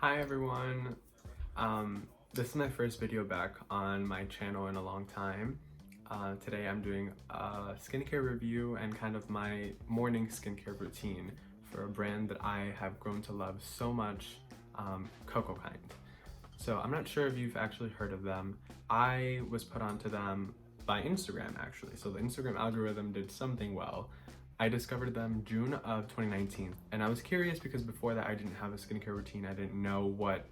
Hi everyone. This is my first video back on my channel in a long time. Today I'm doing a skincare review and kind of my morning skincare routine for a brand that I have grown to love so much, Cocokind. So I'm not sure if you've actually heard of them. I was put onto them by Instagram actually. So the Instagram algorithm did something well. I discovered them June of 2019, and I was curious because before that I didn't have a skincare routine. I didn't know what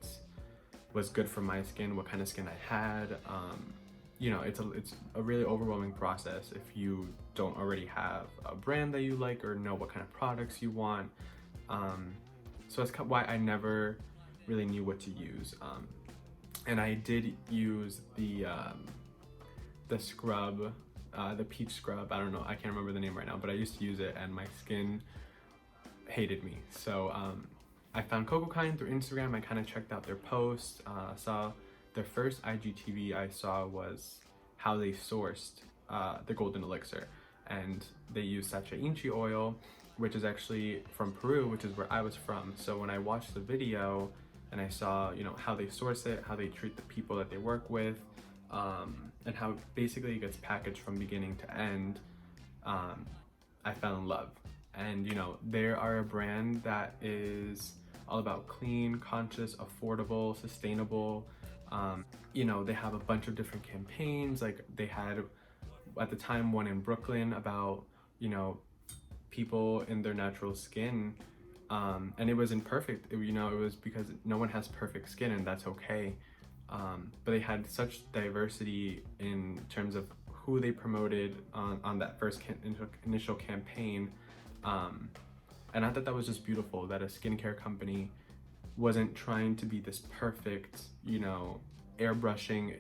was good for my skin, what kind of skin I had. It's a really overwhelming process if you don't already have a brand that you like or know what kind of products you want. So that's why I never really knew what to use. And I did use the scrub, the peach scrub. I don't know, I can't remember the name right now, but I used to use it and my skin hated me. So I found Cocokind through Instagram. I kind of checked out their posts, saw their first IGTV I saw was how they sourced the golden elixir, and they use sacha oil, which is actually from Peru, which is where I was from. So when I watched the video and I saw, how they source it, how they treat the people that they work with, and how basically it gets packaged from beginning to end, I fell in love. And they are a brand that is all about clean, conscious, affordable, sustainable. They have a bunch of different campaigns. Like they had at the time one in Brooklyn about people in their natural skin, and it was imperfect. It was because no one has perfect skin, and that's okay. But they had such diversity in terms of who they promoted on that first initial campaign. And I thought that was just beautiful that a skincare company wasn't trying to be this perfect, airbrushing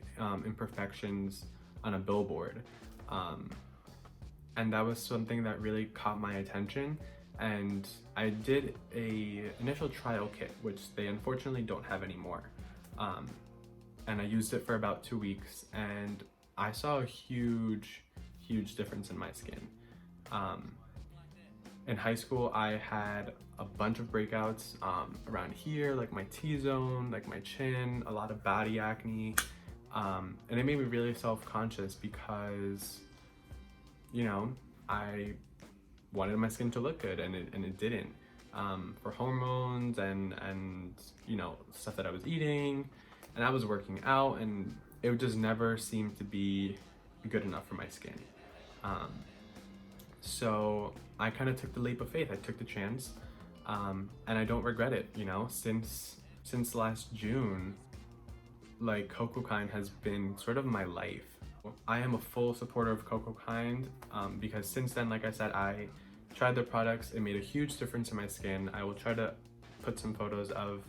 imperfections on a billboard. And that was something that really caught my attention. And I did a initial trial kit, which they unfortunately don't have anymore. And I used it for about 2 weeks, and I saw a huge difference in my skin. In high school, I had a bunch of breakouts around here, like my T-zone, like my chin, a lot of body acne, and it made me really self-conscious because, I wanted my skin to look good, and it didn't, for hormones and stuff that I was eating, and I was working out, and it just never seemed to be good enough for my skin. So I kind of took the leap of faith. I took the chance, and I don't regret it. Since last June, like Cocokind has been sort of my life. I am a full supporter of Cocokind because since then, like I said, I tried their products. It made a huge difference in my skin. I will try to put some photos of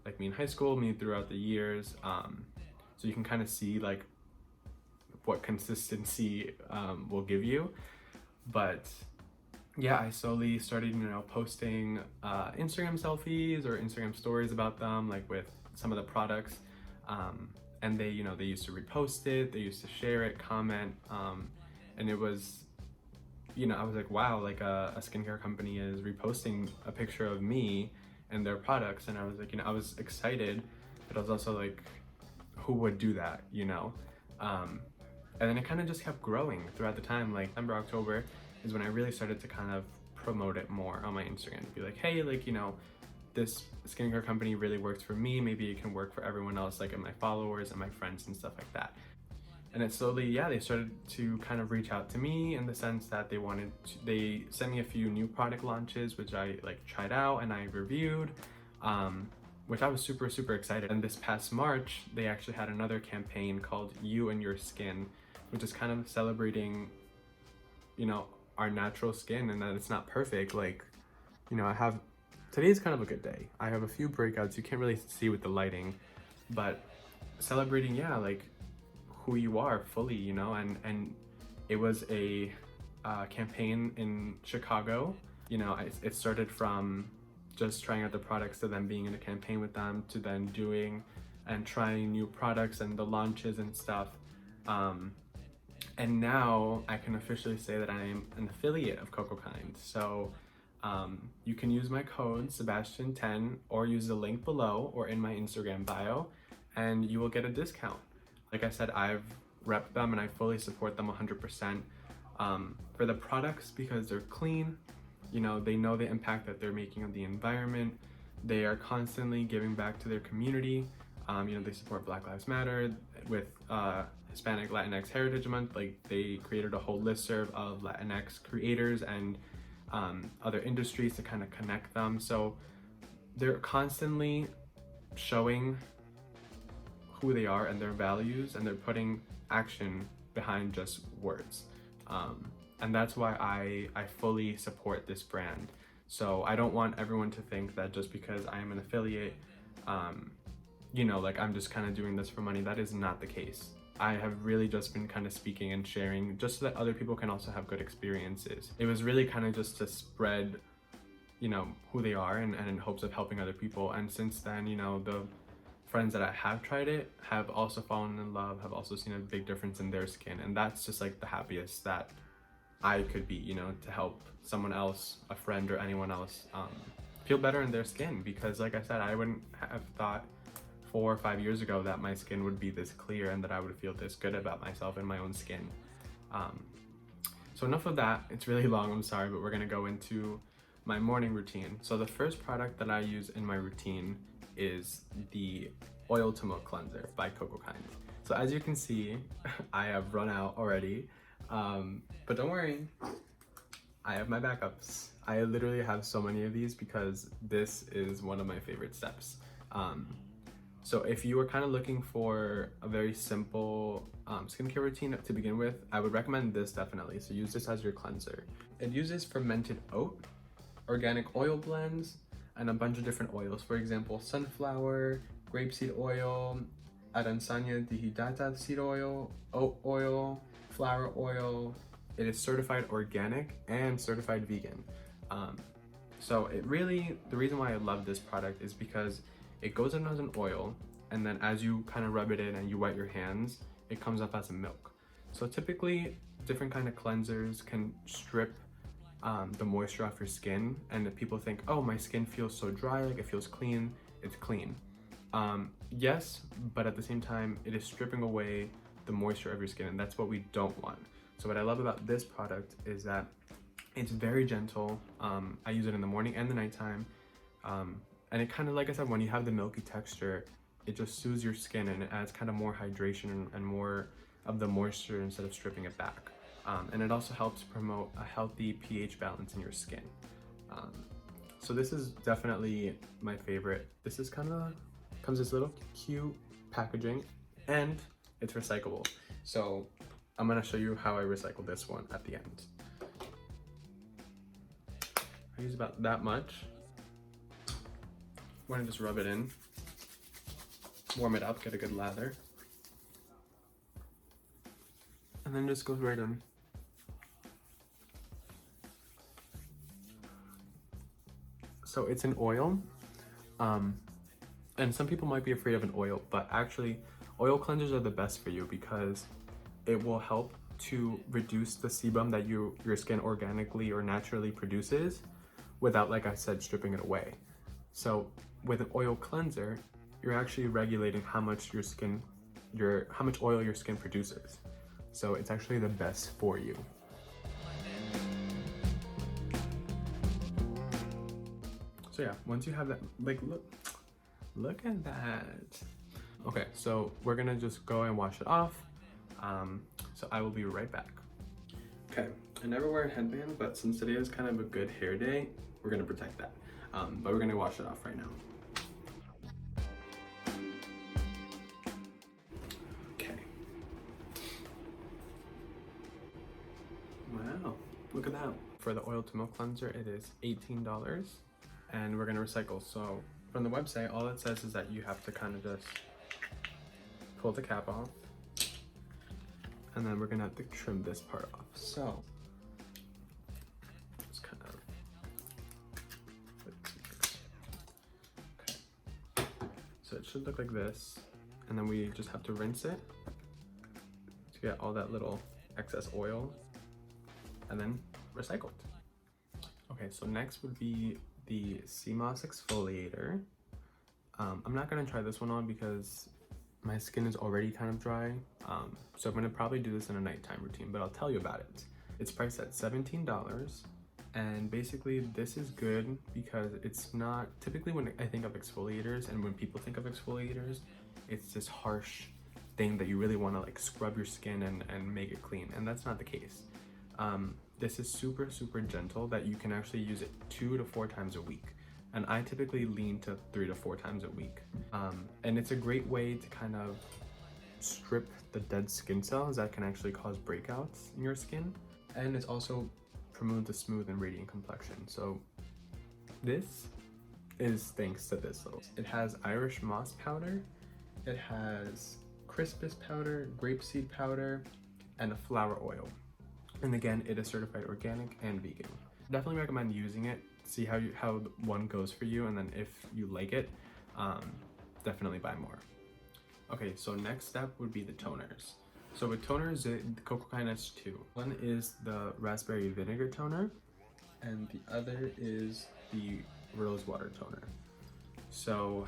like me in high school, me throughout the years, so you can kind of see like what consistency will give you. But yeah, I slowly started, posting Instagram selfies or Instagram stories about them, like with some of the products. And they used to repost it, they used to share it, comment, and it was, I was like, wow, like a skincare company is reposting a picture of me and their products. And I was like, I was excited, but I was also like, who would do that, And then it kind of just kept growing throughout the time. Like September, October is when I really started to kind of promote it more on my Instagram. Be like, hey, like, this skincare company really works for me. Maybe it can work for everyone else, like my followers and my friends and stuff like that. And it slowly, they started to kind of reach out to me in the sense that they sent me a few new product launches, which I like tried out and I reviewed, which I was super excited. And this past March, they actually had another campaign called You and Your Skin, which is kind of celebrating, our natural skin and that it's not perfect. Like, today's kind of a good day. I have a few breakouts. You can't really see with the lighting, but celebrating, like who you are fully, and it was a campaign in Chicago. It started from just trying out the products to then being in a campaign with them to then doing and trying new products and the launches and stuff. And now I can officially say that I am an affiliate of Cocokind. So You can use my code Sebastian10 or use the link below or in my Instagram bio, and you will get a discount. Like I said, I've repped them and I fully support them 100% for the products because they're clean. You know, they know the impact that they're making on the environment. They are constantly giving back to their community. You know, they support Black Lives Matter with Hispanic Latinx Heritage Month. Like, they created a whole listserv of Latinx creators and other industries to kind of connect them. So they're constantly showing who they are and their values, and they're putting action behind just words. And that's why I fully support this brand. So I don't want everyone to think that just because I am an affiliate, you know, like I'm just kind of doing this for money. That is not the case. I have really just been kind of speaking and sharing just so that other people can also have good experiences. It was really kind of just to spread, you know, who they are and in hopes of helping other people. And since then, you know, the friends that I have tried it have also fallen in love, have also seen a big difference in their skin. And that's just like the happiest that I could be, you know, to help someone else, a friend or anyone else, feel better in their skin. Because like I said, I wouldn't have thought 4 or 5 years ago that my skin would be this clear and that I would feel this good about myself and my own skin. So enough of that. It's really long, I'm sorry, but we're gonna go into my morning routine. So the first product that I use in my routine is the Oil to Milk Cleanser by Cocokind. So as you can see, I have run out already, but don't worry, I have my backups. I literally have so many of these because this is one of my favorite steps. So if you are kind of looking for a very simple skincare routine to begin with, I would recommend this definitely. So use this as your cleanser. It uses fermented oat, organic oil blends, and a bunch of different oils. For example, sunflower, grapeseed oil, arancania dihidata seed oil, oat oil, flower oil. It is certified organic and certified vegan. So it really, the reason why I love this product is because it goes in as an oil, and then as you kind of rub it in and you wet your hands, it comes up as a milk. So typically, different kind of cleansers can strip the moisture off your skin, and if people think, oh, my skin feels so dry, like it feels clean, it's clean. Yes, but at the same time, it is stripping away the moisture of your skin, and that's what we don't want. So what I love about this product is that it's very gentle. I use it in the morning and the nighttime. And it kind of, like I said, when you have the milky texture, it just soothes your skin and it adds kind of more hydration and more of the moisture instead of stripping it back. And it also helps promote a healthy pH balance in your skin. So this is definitely my favorite. This is kind of, comes this little cute packaging, and it's recyclable. So I'm gonna show you how I recycle this one at the end. I use about that much. I'm gonna just rub it in, warm it up, get a good lather, and then just goes right in. So it's an oil, and some people might be afraid of an oil, but actually oil cleansers are the best for you because it will help to reduce the sebum that your skin organically or naturally produces without, like I said, stripping it away. So with an oil cleanser, you're actually regulating how much how much oil your skin produces. So it's actually the best for you. So yeah, once you have that, like, look at that. Okay, so we're gonna just go and wash it off. So I will be right back. Okay, I never wear a headband, but since today is kind of a good hair day, we're gonna protect that. But we're gonna wash it off right now. Okay. Wow, look at that. For the oil to milk cleanser, it is $18, and we're gonna recycle. So from the website, all it says is that you have to kind of just pull the cap off, and then we're gonna have to trim this part off. So just kind of, okay. So it should look like this, and then we just have to rinse it to get all that little excess oil, and then recycle it. Okay, Okay, so next would be the Moss Exfoliator. I'm not gonna try this one on because my skin is already kind of dry. So I'm gonna probably do this in a nighttime routine, but I'll tell you about it. It's priced at $17. And basically this is good because it's not, typically when I think of exfoliators and when people think of exfoliators, it's this harsh thing that you really want to like scrub your skin and make it clean, and that's not the case. This is super gentle that you can actually use it 2 to 4 times a week, and I typically lean to 3 to 4 times a week. And it's a great way to kind of strip the dead skin cells that can actually cause breakouts in your skin, and it's also promote a smooth and radiant complexion. So this is thanks to this little. It has Irish moss powder, it has crispus powder, grapeseed powder, and a flower oil. And again, it is certified organic and vegan. Definitely recommend using it. See how one goes for you, and then if you like it, definitely buy more. Okay, so next step would be the toners. So with toners, the Cocokind has 2. One is the raspberry vinegar toner, and the other is the rose water toner. So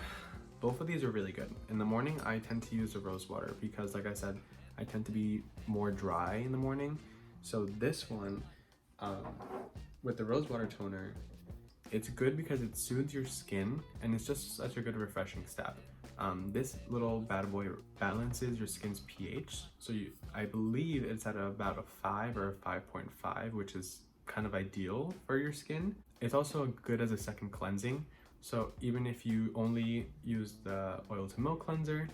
both of these are really good. In the morning, I tend to use the rose water because, like I said, I tend to be more dry in the morning. So this one, with the rose water toner, it's good because it soothes your skin and it's just such a good refreshing step. This little bad boy balances your skin's pH. So I believe it's at about a 5 or a 5.5, which is kind of ideal for your skin. It's also good as a second cleansing. So even if you only use the oil to milk cleanser,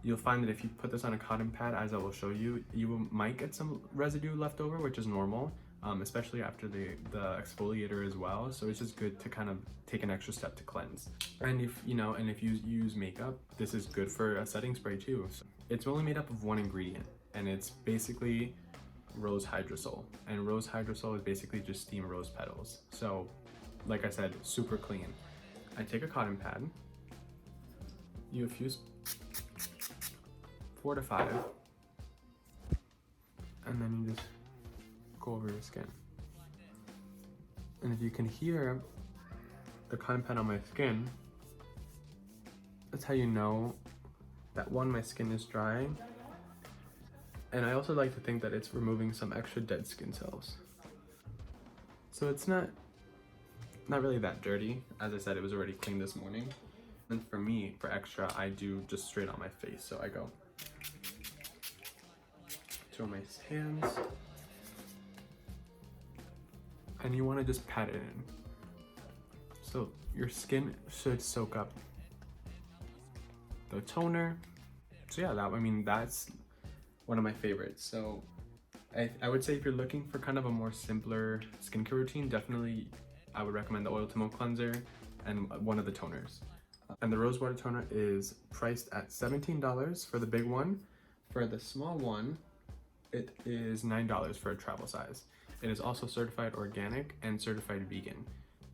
you'll find that if you put this on a cotton pad, as I will show you, might get some residue left over, which is normal, especially after the exfoliator as well. So it's just good to kind of take an extra step to cleanse. And if you use makeup, this is good for a setting spray too. So it's only made up of one ingredient, and it's basically rose hydrosol. And rose hydrosol is basically just steamed rose petals. So like I said, super clean. I take a cotton pad, you infuse 4 to 5, and then you just go over your skin. And if you can hear the cotton pad on my skin, that's how you know that my skin is dry. And I also like to think that it's removing some extra dead skin cells. So it's not really that dirty. As I said, it was already clean this morning. And for me, for extra, I do just straight on my face. So I go to my hands, and you want to just pat it in. So your skin should soak up the toner. So yeah, that's one of my favorites. So I would say if you're looking for kind of a more simpler skincare routine, definitely I would recommend the oil to milk cleanser and one of the toners. And the rose water toner is priced at $17 for the big one. For the small one, it is $9 for a travel size. It is also certified organic and certified vegan.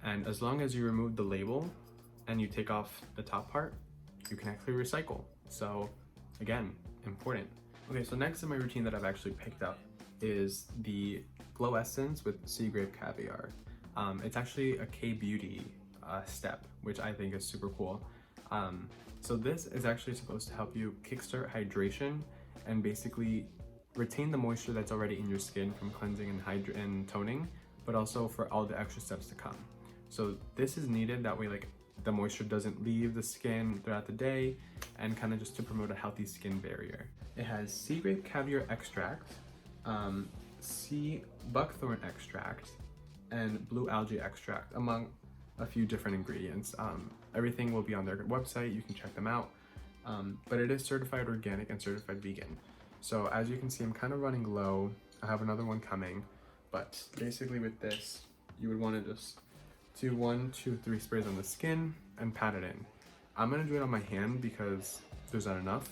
And as long as you remove the label and you take off the top part, you can actually recycle. So again, important. Okay, so next in my routine that I've actually picked up is the Glow Essence with Sea Grape Caviar. It's actually a K-beauty step, which I think is super cool. So this is actually supposed to help you kickstart hydration and basically retain the moisture that's already in your skin from cleansing and toning, but also for all the extra steps to come. So this is needed, that way like the moisture doesn't leave the skin throughout the day, and kind of just to promote a healthy skin barrier. It has sea grape caviar extract, sea buckthorn extract, and blue algae extract, among a few different ingredients. Everything will be on their website, you can check them out. But it is certified organic and certified vegan. So as you can see, I'm kind of running low. I have another one coming, but basically with this, you would want to just do 1, 2, 3 sprays on the skin and pat it in. I'm gonna do it on my hand because there's not enough.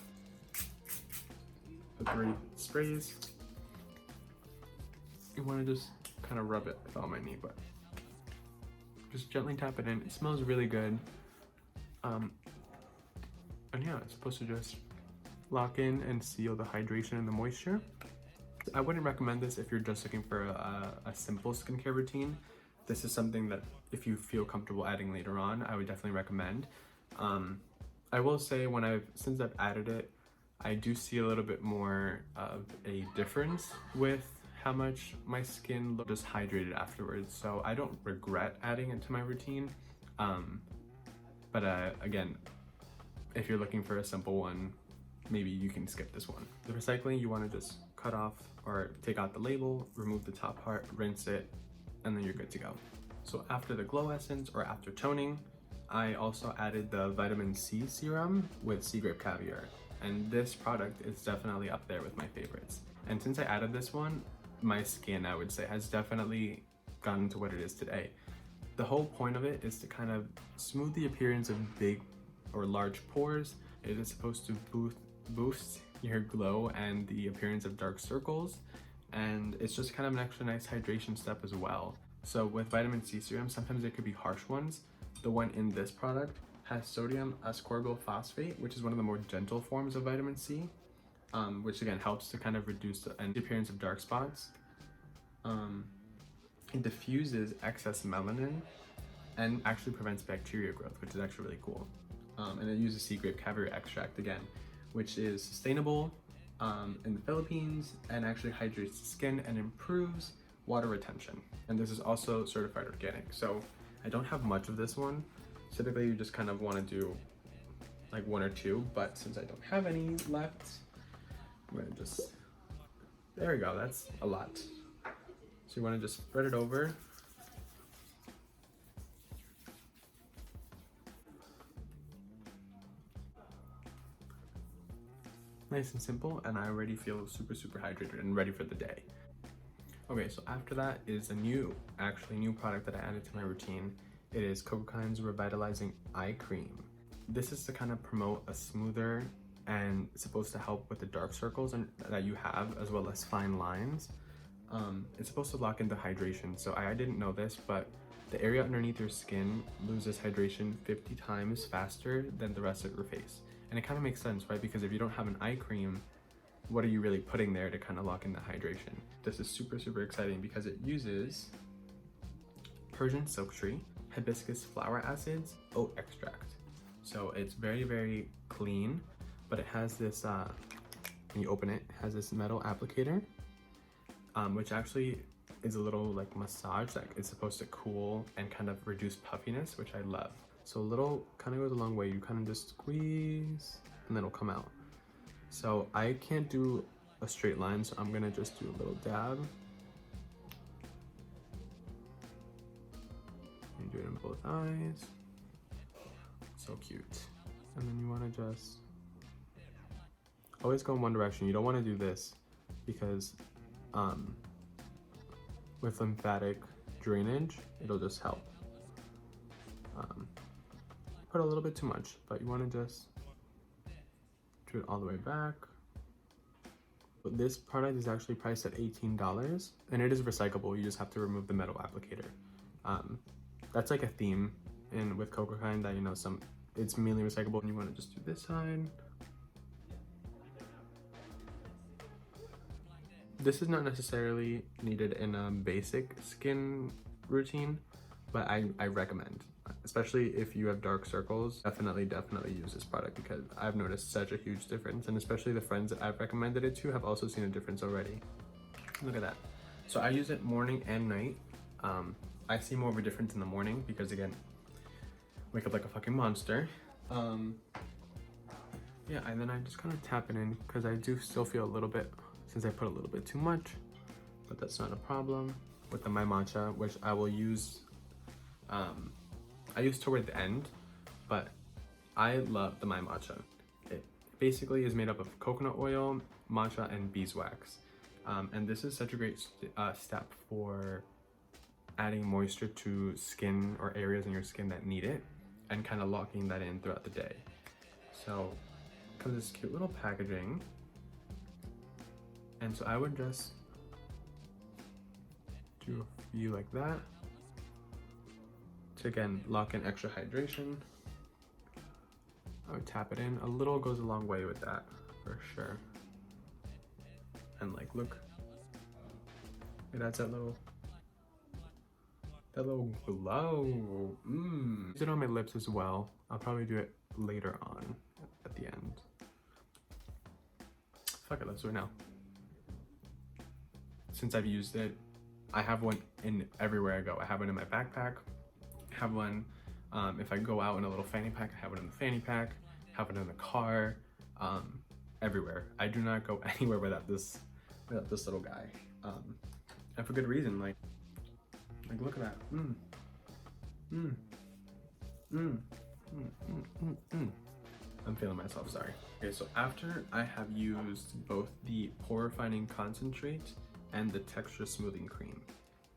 The 3 sprays. You want to just kind of rub it. I fell on my knee, but just gently tap it in. It smells really good. And yeah, it's supposed to just lock in and seal the hydration and the moisture. I wouldn't recommend this if you're just looking for a simple skincare routine. this is something that if you feel comfortable adding later on, I would definitely recommend. I will say since I've added it, I do see a little bit more of a difference with how much my skin looks just hydrated afterwards. So I don't regret adding it to my routine. But again, if you're looking for a simple one, maybe you can skip this one. The recycling, you want to just cut off or take out the label, remove the top part, rinse it, and then you're good to go. So after the glow essence or after toning, I also added the vitamin C serum with sea grape caviar. And this product is definitely up there with my favorites. And since I added this one, my skin, I would say, has definitely gotten to what it is today. The whole point of it is to kind of smooth the appearance of big or large pores. It is supposed to boost your glow and the appearance of dark circles. And it's just kind of an extra nice hydration step as well. So with vitamin C serum, sometimes there could be harsh ones. The one in this product has sodium ascorbyl phosphate, which is one of the more gentle forms of vitamin C, which again helps to kind of reduce the appearance of dark spots. It diffuses excess melanin and actually prevents bacteria growth, which is actually really cool. And it uses sea grape caviar extract again, which is sustainable in the Philippines and actually hydrates the skin and improves water retention. And this is also certified organic. So I don't have much of this one. Typically you just kind of want to do like one or two, but since I don't have any left, I'm gonna just, there we go, that's a lot. So you want to just spread it over. Nice and simple, and I already feel super hydrated and ready for the day. Okay, so after that is a new product that I added to my routine. It is Cocokind's Revitalizing Eye Cream. This is to kind of promote a smoother and it's supposed to help with the dark circles that you have, as well as fine lines. It's supposed to lock into hydration. So I didn't know this, but the area underneath your skin loses hydration 50 times faster than the rest of your face. And it kind of makes sense, right? Because if you don't have an eye cream, what are you really putting there to kind of lock in the hydration? This is super exciting because it uses Persian silk tree, hibiscus flower acids, oat extract. So it's very clean, but it has this, when you open it, it has this metal applicator, which actually is a little like massage that is supposed to cool and kind of reduce puffiness, which I love. So a little kind of goes a long way. You kind of just squeeze and then it'll come out. So I can't do a straight line, so I'm gonna just do a little dab. You do it in both eyes. So cute. And then you wanna just always go in one direction. You don't wanna do this because with lymphatic drainage, it'll just help. Put a little bit too much, but you wanna just do it all the way back. But this product is actually priced at $18 and it is recyclable. You just have to remove the metal applicator. That's like a theme with Cocokind that, you know, it's mainly recyclable, and you want to just do this side. This is not necessarily needed in a basic skin routine, but I recommend, especially if you have dark circles. Definitely use this product because I've noticed such a huge difference, and especially the friends that I've recommended it to have also seen a difference already. Look at that. So I use it morning and night. I see more of a difference in the morning because, again, wake up like a fucking monster. Yeah, and then I just kind of tap it in because I do still feel a little bit, since I put a little bit too much, but that's not a problem. With the My Matcha, which I will use, I use toward the end, but I love the My Matcha. It basically is made up of coconut oil, matcha, and beeswax. And this is such a great step for adding moisture to skin or areas in your skin that need it, and kind of locking that in throughout the day. So it comes this cute little packaging. And so I would just do a few like that to, again, lock in extra hydration. I would tap it in. A little goes a long way with that, for sure. And like, look, it adds that little That little glow. Use it on my lips as well. I'll probably do it later on at the end. Fuck it, let's do it now. Since I've used it, I have one in everywhere I go. I have one in my backpack. I have one if I go out in a little fanny pack. I have it in the fanny pack. I have it in the car. Everywhere. I do not go anywhere without this little guy. And for good reason. Like look at that. I'm feeling myself, sorry. Okay, so after I have used both the pore refining concentrate and the texture smoothing cream,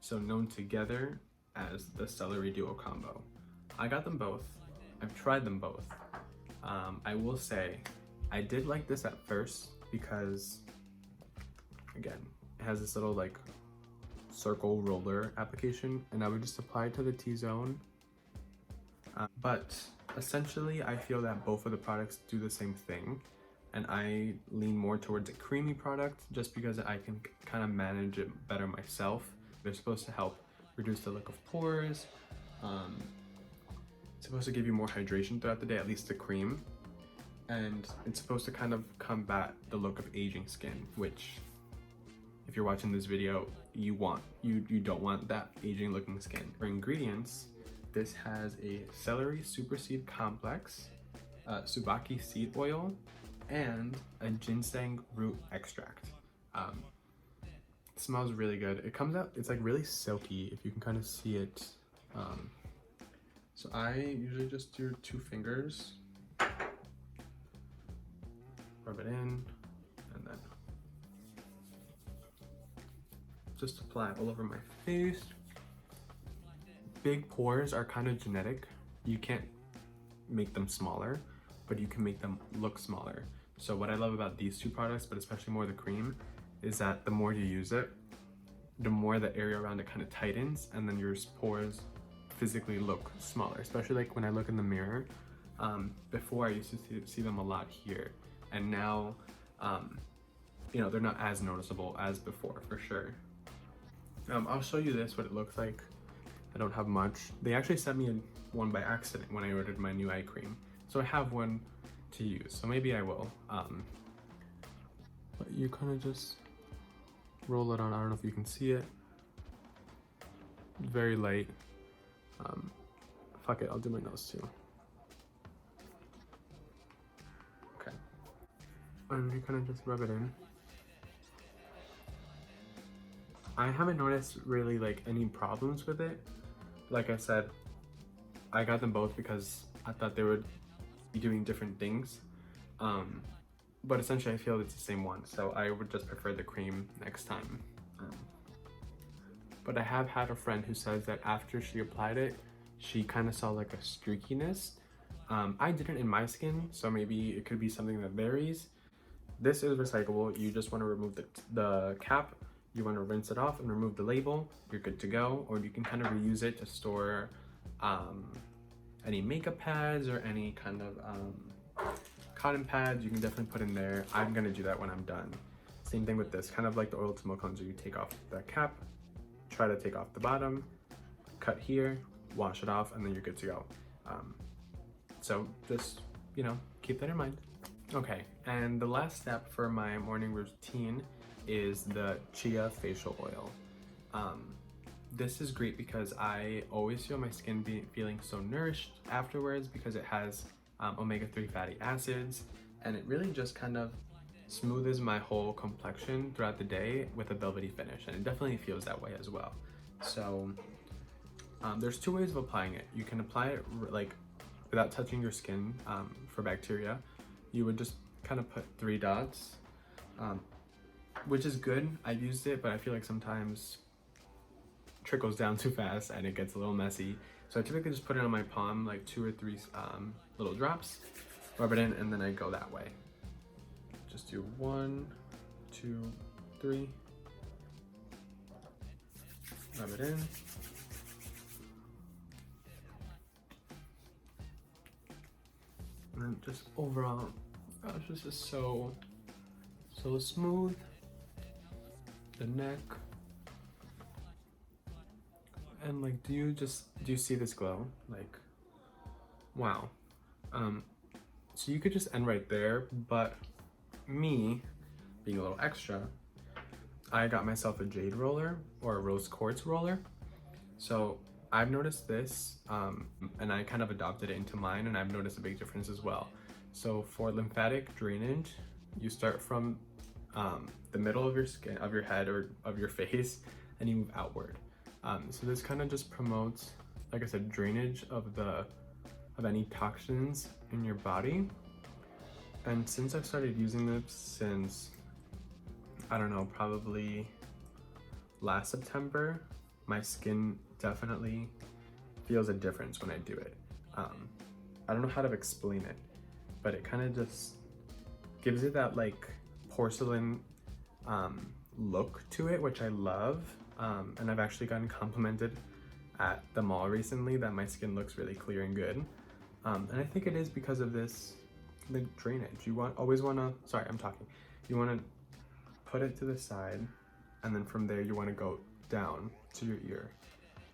so known together as the Celery Duo combo. I got them both. I've tried them both. I will say, I did like this at first because, again, it has this little like circle roller application, and I would just apply it to the T-zone. But essentially, I feel that both of the products do the same thing, and I lean more towards a creamy product just because I can kind of manage it better myself. They're supposed to help reduce the look of pores. It's supposed to give you more hydration throughout the day, at least the cream. And it's supposed to kind of combat the look of aging skin, which if you're watching this video, you don't want that aging looking skin. For ingredients, this has a celery super seed complex, subaki seed oil, and a ginseng root extract. It smells really good. It comes out, it's like really silky, if you can kind of see it. So I usually just do 2 fingers, rub it in, and then just apply it all over my face. Big pores are kind of genetic. You can't make them smaller, but you can make them look smaller. So what I love about these 2 products, but especially more the cream, is that the more you use it, the more the area around it kind of tightens, and then your pores physically look smaller. Especially like when I look in the mirror. Before I used to see them a lot here, and now, you know, they're not as noticeable as before, for sure. I'll show you this, what it looks like. I don't have much. They actually sent me one by accident when I ordered my new eye cream, so I have one to use, so maybe I will. But you kind of just roll it on. I don't know if you can see it. It's very light. Fuck it, I'll do my nose too. Okay. And you kind of just rub it in. I haven't noticed really like any problems with it. Like I said, I got them both because I thought they would be doing different things. But essentially I feel it's the same one, so I would just prefer the cream next time. But I have had a friend who says that after she applied it, she kind of saw like a streakiness. I didn't in my skin, so maybe it could be something that varies. This is recyclable. You just want to remove the cap. You want to rinse it off and remove the label. You're good to go. Or you can kind of reuse it to store any makeup pads or any kind of cotton pads. You can definitely put in there. I'm gonna do that when I'm done. Same thing with this, kind of like the oil to milk cleanser. You take off the cap, try to take off the bottom, cut here, wash it off, and then you're good to go. So just, you know, keep that in mind. Okay, and the last step for my morning routine is the Chia Facial Oil. This is great because I always feel my skin feeling so nourished afterwards because it has omega-3 fatty acids, and it really just kind of smoothes my whole complexion throughout the day with a velvety finish, and it definitely feels that way as well. So there's 2 ways of applying it. You can apply it like without touching your skin for bacteria. You would just kind of put 3 dots, which is good. I've used it, but I feel like sometimes it trickles down too fast and it gets a little messy. So I typically just put it on my palm, like 2 or 3 little drops, rub it in, and then I go that way. Just do 1, 2, 3, rub it in. And then just overall, it's just so smooth. The neck, And like, do you see this glow? Like, wow. So you could just end right there, but me, being a little extra, I got myself a jade roller or a rose quartz roller. So I've noticed this, and I kind of adopted it into mine, and I've noticed a big difference as well. So for lymphatic drainage, you start from the middle of your skin, of your head or of your face, and you move outward. So this kind of just promotes, like I said, drainage of any toxins in your body. And since I've started using this since, I don't know, probably last September, my skin definitely feels a difference when I do it. I don't know how to explain it, but it kind of just gives it that like porcelain look to it, which I love. And I've actually gotten complimented at the mall recently that my skin looks really clear and good. And I think it is because of this, the drainage. You always want to, sorry, I'm talking. You want to put it to the side, and then from there you want to go down to your ear.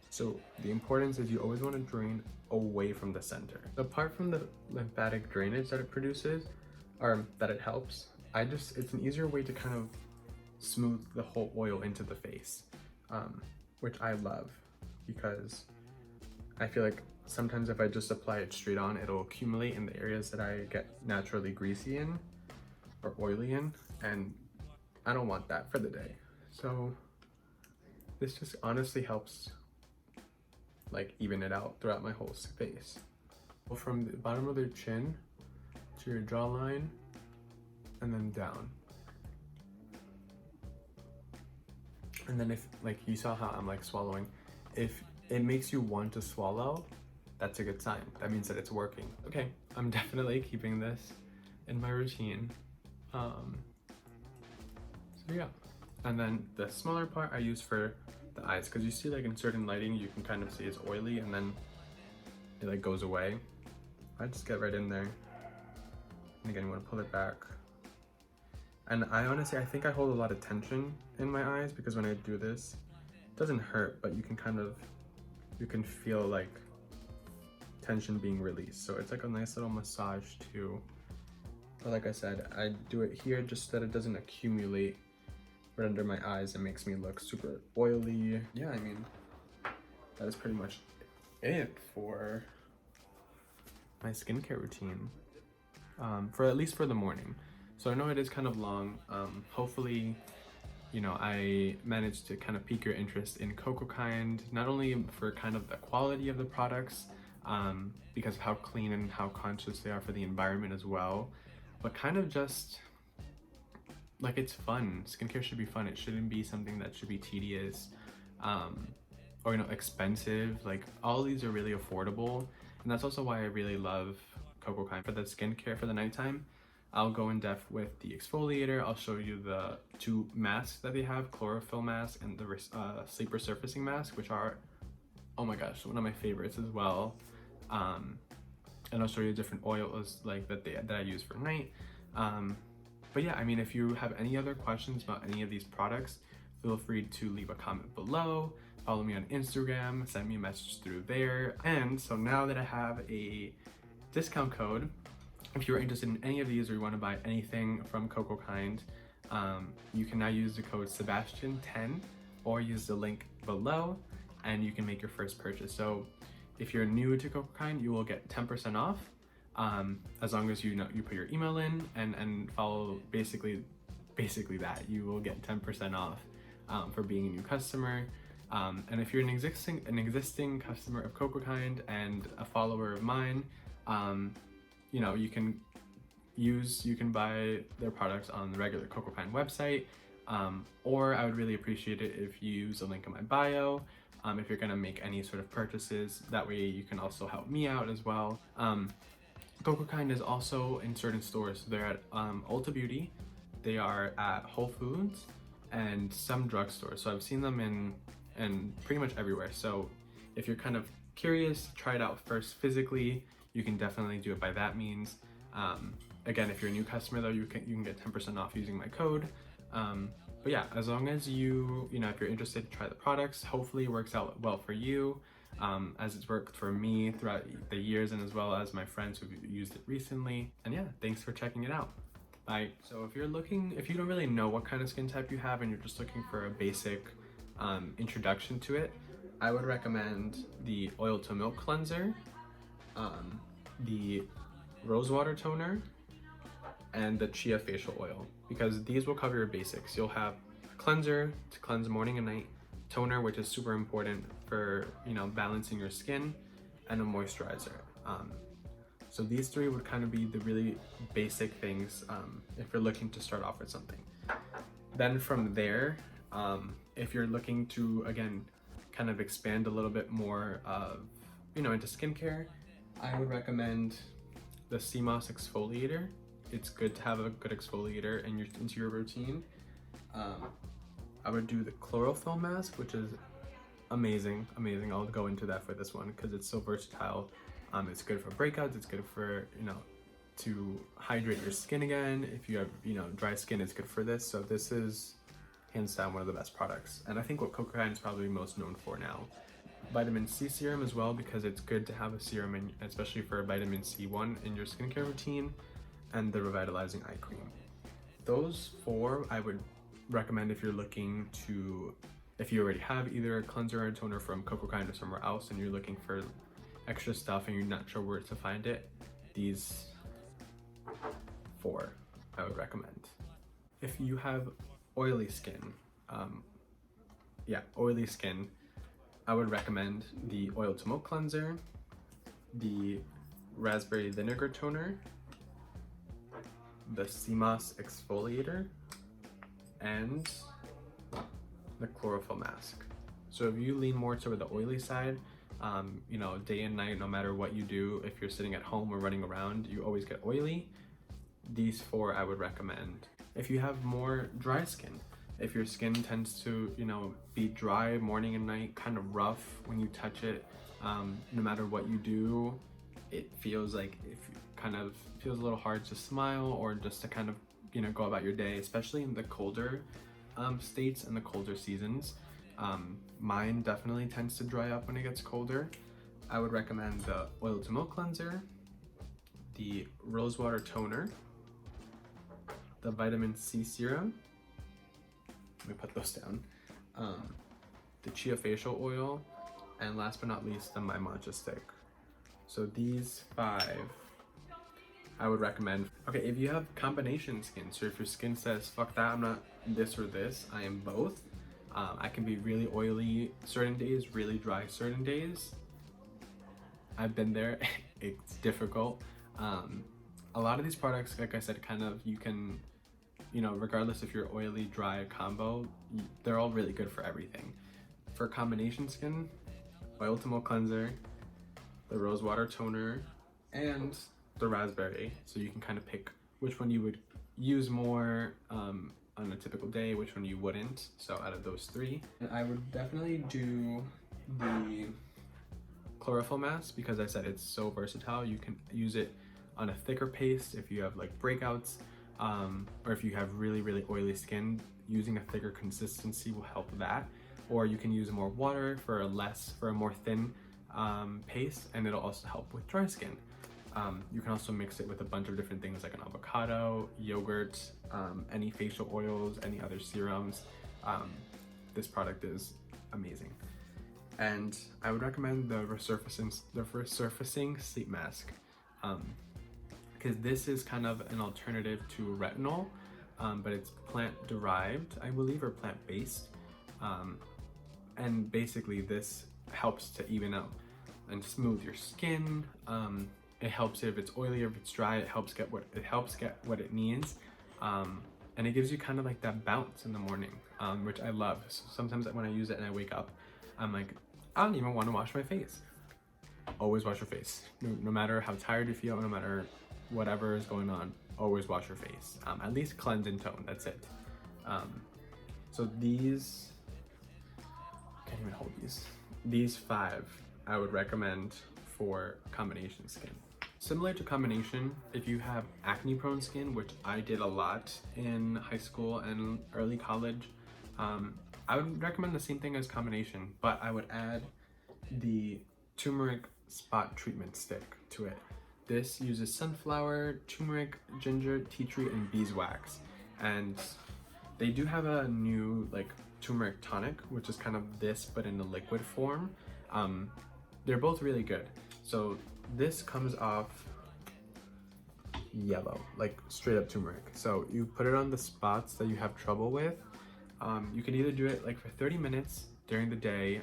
So the importance is you always want to drain away from the center. Apart from the lymphatic drainage that it produces, or that it helps, it's an easier way to kind of smooth the whole oil into the face, which I love, because I feel like sometimes if I just apply it straight on, it'll accumulate in the areas that I get naturally greasy in or oily in, and I don't want that for the day. So this just honestly helps like even it out throughout my whole face. From the bottom of their chin to your jawline and then down. And then if, like, you saw how I'm like swallowing, if it makes you want to swallow, that's a good sign. That means that it's working. Okay, I'm definitely keeping this in my routine. So yeah. And then the smaller part I use for the eyes, because you see like in certain lighting you can kind of see it's oily and then it like goes away. I just get right in there. And again, you want to pull it back. And I think I hold a lot of tension in my eyes, because when I do this, it doesn't hurt, but you can feel like tension being released. So it's like a nice little massage too. But like I said, I do it here just so that it doesn't accumulate right under my eyes and makes me look super oily. Yeah, I mean, that is pretty much it for my skincare routine, for at least for the morning. So I know it is kind of long. Hopefully, you know, I managed to kind of pique your interest in Cocokind, not only for kind of the quality of the products, because of how clean and how conscious they are for the environment as well, but kind of just like, it's fun. Skincare should be fun. It shouldn't be something that should be tedious, or, you know, expensive. Like, all these are really affordable, and that's also why I really love Cocokind. For the skincare for the nighttime, I'll go in depth with the exfoliator. I'll show you the 2 masks that they have, chlorophyll mask and the sleep resurfacing mask, which are, oh my gosh, one of my favorites as well. And I'll show you different oils like that I use for night. But yeah, I mean, if you have any other questions about any of these products, feel free to leave a comment below, follow me on Instagram, send me a message through there. And so now that I have a discount code, if you're interested in any of these or you want to buy anything from Cocokind, you can now use the code Sebastian10 or use the link below, and you can make your first purchase. So if you're new to Cocokind, you will get 10% off, as long as you put your email in and follow basically that. You will get 10% off for being a new customer. And if you're an existing customer of Cocokind and a follower of mine, you know, you can buy their products on the regular Cocokind website, or I would really appreciate it if you use the link in my bio, if you're gonna make any sort of purchases. That way you can also help me out as well. Cocokind is also in certain stores. They're at Ulta Beauty, they are at Whole Foods, and some drugstores. So I've seen them in pretty much everywhere. So if you're kind of curious, try it out first physically. You can definitely do it by that means. Again, if you're a new customer though, you can get 10% off using my code. But yeah, as long as if you're interested to try the products, hopefully it works out well for you, as it's worked for me throughout the years and as well as my friends who've used it recently. And yeah, thanks for checking it out. Bye. So if you don't really know what kind of skin type you have and you're just looking for a basic introduction to it, I would recommend the Oil to Milk Cleanser, the Rose Water Toner, and the Chia Facial Oil, because these will cover your basics. You'll have cleanser to cleanse morning and night, toner, which is super important for balancing your skin, and a moisturizer. So these three would kind of be the really basic things if you're looking to start off with something. Then from there, if you're looking to, again, kind of expand a little bit more of, into skincare, I would recommend the Moss Exfoliator. It's good to have a good exfoliator into your routine. I would do the chlorophyll mask, which is amazing. I'll go into that for this one because it's so versatile. It's good for breakouts. It's good for to hydrate your skin again. If you have dry skin, it's good for this. So this is hands down one of the best products, and I think what Cocokind is probably most known for now. Vitamin C serum as well, because it's good to have a serum, especially for vitamin C1 in your skincare routine, and the Revitalizing Eye Cream. Those four I would recommend if you're looking to, if you already have either a cleanser or a toner from Cocokind or somewhere else and you're looking for extra stuff and you're not sure where to find it, these four I would recommend. If you have oily skin, I would recommend the Oil to Milk Cleanser, the Raspberry Vinegar Toner, the Moss Exfoliator, and the Chlorophyll Mask. So if you lean more toward the oily side, day and night, no matter what you do, if you're sitting at home or running around, you always get oily, these four I would recommend. If you have more dry skin, if your skin tends to, be dry morning and night, kind of rough when you touch it, no matter what you do, it feels like feels a little hard to smile or just to kind of, go about your day, especially in the colder states and the colder seasons. Mine definitely tends to dry up when it gets colder. I would recommend the Oil to Milk Cleanser, the Rose Water Toner, the Vitamin C Serum, let me put those down, the Chia Facial Oil, and last but not least, the My Matcha Stick. So these five I would recommend. Okay, if you have combination skin, so if your skin says, fuck that, I'm not this or this, I am both. I can be really oily certain days, really dry certain days. I've been there, it's difficult. A lot of these products, like I said, kind of, you can, regardless if you're oily, dry, combo, they're all really good for everything. For combination skin, Oil to Milk Cleanser, the Rose Water Toner, and the Raspberry. So you can kind of pick which one you would use more on a typical day, which one you wouldn't. So out of those three, and I would definitely do the chlorophyll mask because I said it's so versatile. You can use it on a thicker paste if you have like breakouts, or if you have really oily skin, using a thicker consistency will help that. Or you can use more water for a more thin paste, and it'll also help with dry skin. You can also mix it with a bunch of different things like an avocado, yogurt, any facial oils, any other serums. This product is amazing. And I would recommend the resurfacing sleep mask, because this is kind of an alternative to retinol, but it's plant derived, I believe, or plant based. And basically this helps to even out and smooth your skin. It helps if it's oily or if it's dry. It helps get what it needs, and it gives you kind of like that bounce in the morning, which I love. So sometimes when I use it and I wake up, I'm like, I don't even want to wash my face. Always wash your face, no matter how tired you feel, no matter whatever is going on. Always wash your face. At least cleanse and tone. That's it. So these, can't even hold these. These five I would recommend for combination skin. Similar to combination, if you have acne prone skin, which I did a lot in high school and early college, I would recommend the same thing as combination, but I would add the turmeric spot treatment stick to it. This uses sunflower, turmeric, ginger, tea tree, and beeswax. And they do have a new like turmeric tonic, which is kind of this but in the liquid form. They're both really good. So this comes off yellow, like straight up turmeric. So you put it on the spots that you have trouble with. You can either do it like for 30 minutes during the day,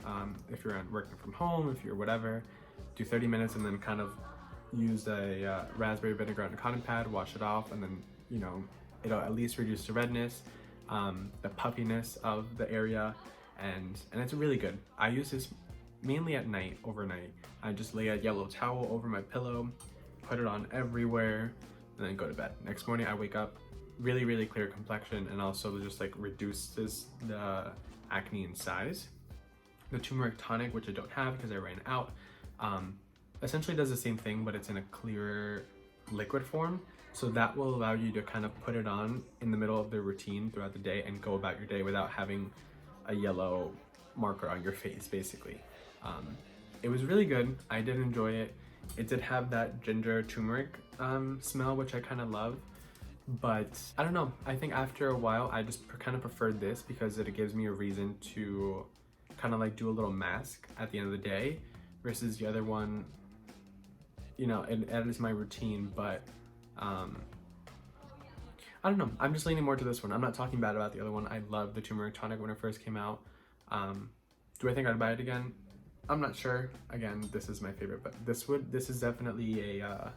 if you're working from home, if you're whatever, do 30 minutes and then kind of use a raspberry vinegar on a cotton pad, wash it off, and then, you know, it'll at least reduce the redness, the puffiness of the area, and it's really good. I use this mainly at night, overnight. I just lay a yellow towel over my pillow, put it on everywhere, and then go to bed. Next morning I wake up, really clear complexion, and also just like reduces the acne in size. The turmeric tonic, which I don't have because I ran out, essentially does the same thing, but it's in a clearer liquid form. So that will allow you to kind of put it on in the middle of the routine throughout the day and go about your day without having a yellow marker on your face, basically. It was really good. I did enjoy it. It did have that ginger turmeric smell, which I kind of love. But I don't know, I think after a while I just kind of preferred this because it gives me a reason to kind of like do a little mask at the end of the day, versus the other one, you know, it adds my routine, but I don't know, I'm just leaning more to this one. I'm not talking bad about the other one. I loved the turmeric tonic when it first came out. Do I think I'd buy it again? I'm not sure. Again, this is my favorite, but this is definitely a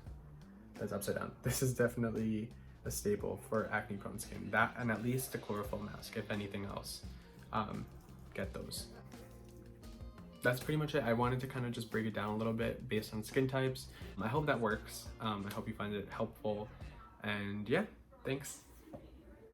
that's upside down. This is definitely a staple for acne prone skin. That and at least the chlorophyll mask, if anything else. Get those. That's pretty much it. I wanted to kind of just break it down a little bit based on skin types. I hope that works. I hope you find it helpful. And yeah, thanks.